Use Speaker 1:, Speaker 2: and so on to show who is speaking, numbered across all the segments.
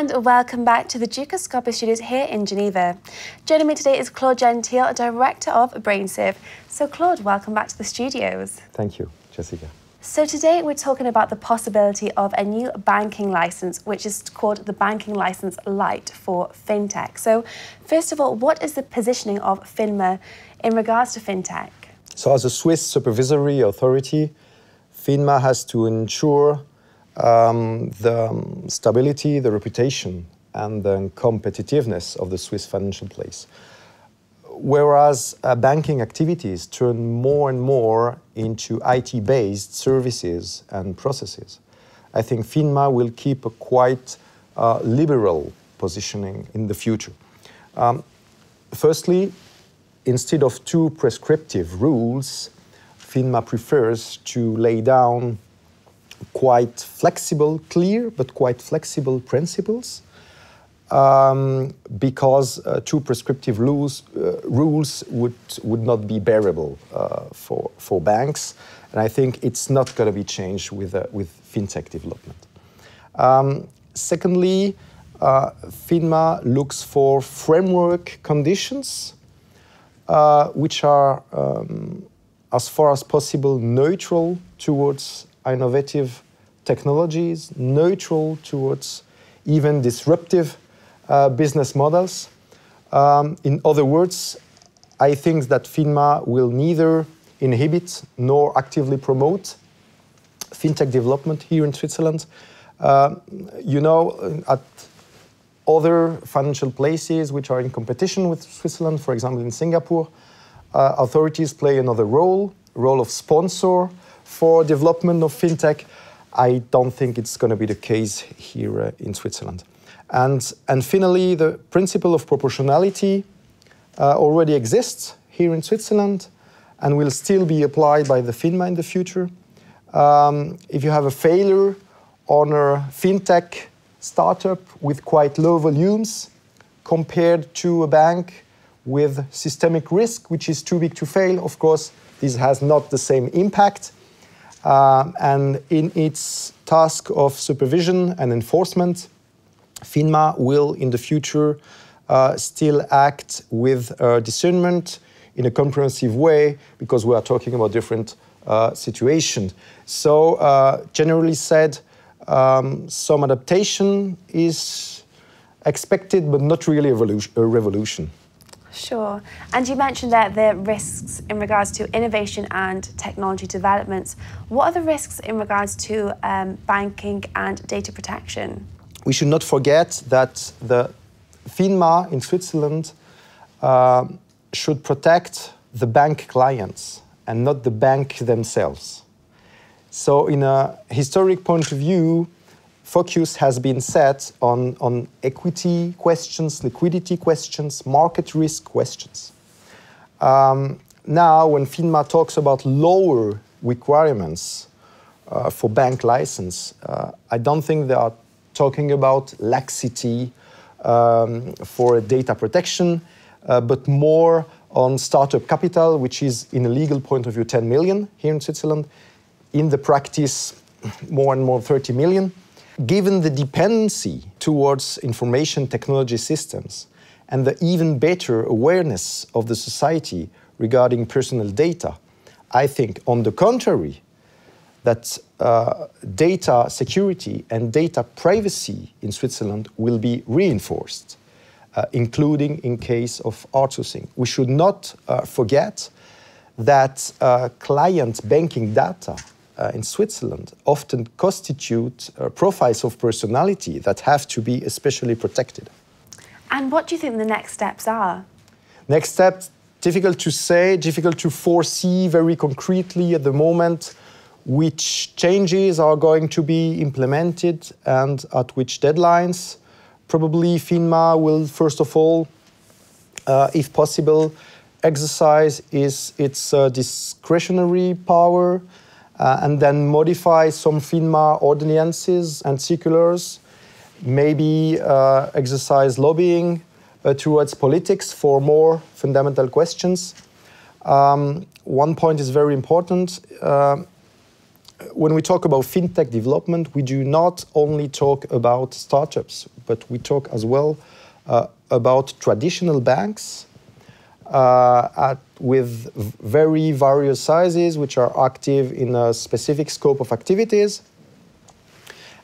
Speaker 1: And welcome back to the Ducascope Studios here in Geneva. Joining me today is Claude Gentile, Director of BrainServe. So Claude, welcome back to the studios.
Speaker 2: Thank you, Jessica.
Speaker 1: So today we're talking about the possibility of a new banking license, which is called the Banking License Lite for FinTech. So first of all, what is the positioning of FINMA in regards to FinTech?
Speaker 2: So as a Swiss supervisory authority, FINMA has to ensure the stability, the reputation, and the competitiveness of the Swiss financial place. Whereas banking activities turn more and more into IT-based services and processes, I think FINMA will keep a quite liberal positioning in the future. Firstly, instead of two prescriptive rules, FINMA prefers to lay down quite flexible, clear, but quite flexible principles, because two prescriptive rules would not be bearable for banks, and I think it's not going to be changed with FinTech development. Secondly, FINMA looks for framework conditions which are, as far as possible, neutral towards innovative technologies, neutral towards even disruptive business models. In other words, I think that FINMA will neither inhibit nor actively promote FinTech development here in Switzerland. You know, at other financial places which are in competition with Switzerland, for example in Singapore, authorities play another role of sponsor for development of FinTech. I don't think it's going to be the case here in Switzerland. And finally, the principle of proportionality already exists here in Switzerland and will still be applied by the FINMA in the future. If you have a failure on a FinTech startup with quite low volumes compared to a bank with systemic risk, which is too big to fail, of course, this has not the same impact. And in its task of supervision and enforcement, FINMA will in the future still act with discernment in a comprehensive way, because we are talking about different situations. So generally said, some adaptation is expected, but not really a revolution.
Speaker 1: Sure. And you mentioned that the risks in regards to innovation and technology developments. What are the risks in regards to banking and data protection?
Speaker 2: We should not forget that the FINMA in Switzerland should protect the bank clients and not the bank themselves. So in a historic point of view, focus has been set on equity questions, liquidity questions, market risk questions. Now, when FINMA talks about lower requirements for bank license, I don't think they are talking about laxity for data protection, but more on startup capital, which is, in a legal point of view, 10 million here in Switzerland. In the practice, more and more 30 million. Given the dependency towards information technology systems and the even better awareness of the society regarding personal data, I think, on the contrary, that data security and data privacy in Switzerland will be reinforced, including in case of outsourcing. We should not forget that client banking data in Switzerland often constitute profiles of personality that have to be especially protected.
Speaker 1: And what do you think the next steps are?
Speaker 2: Next steps, difficult to say, difficult to foresee very concretely at the moment which changes are going to be implemented and at which deadlines. Probably FINMA will, first of all, if possible, exercise its discretionary power and then modify some FINMA ordinances and circulars, maybe exercise lobbying towards politics for more fundamental questions. One point is very important. when we talk about fintech development, we do not only talk about startups, but we talk as well about traditional banks with very various sizes, which are active in a specific scope of activities.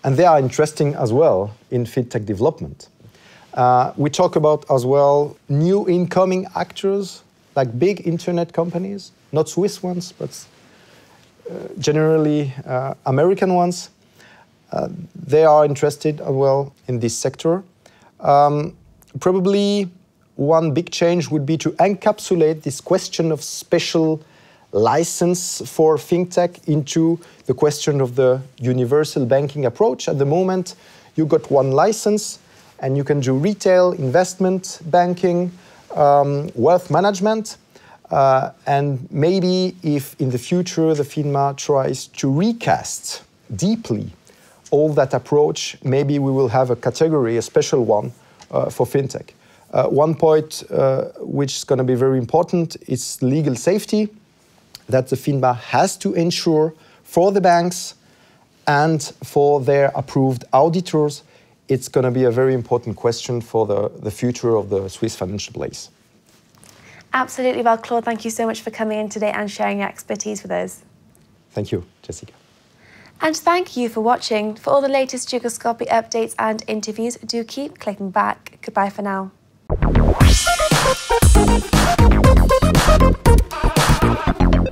Speaker 2: And they are interesting as well in fintech development. We talk about as well new incoming actors, like big internet companies, not Swiss ones, but generally American ones. They are interested as well in this sector. Probably one big change would be to encapsulate this question of special license for fintech into the question of the universal banking approach. At the moment, you got one license and you can do retail, investment banking, wealth management. And maybe if in the future the FINMA tries to recast deeply all that approach, maybe we will have a category, a special one for fintech. One point which is going to be very important is legal safety, that the FINMA has to ensure for the banks and for their approved auditors. It's going to be a very important question for the future of the Swiss financial place.
Speaker 1: Absolutely. Well, Claude, thank you so much for coming in today and sharing your expertise with us.
Speaker 2: Thank you, Jessica.
Speaker 1: And thank you for watching. For all the latest Jugoscopy updates and interviews, do keep clicking back. Goodbye for now.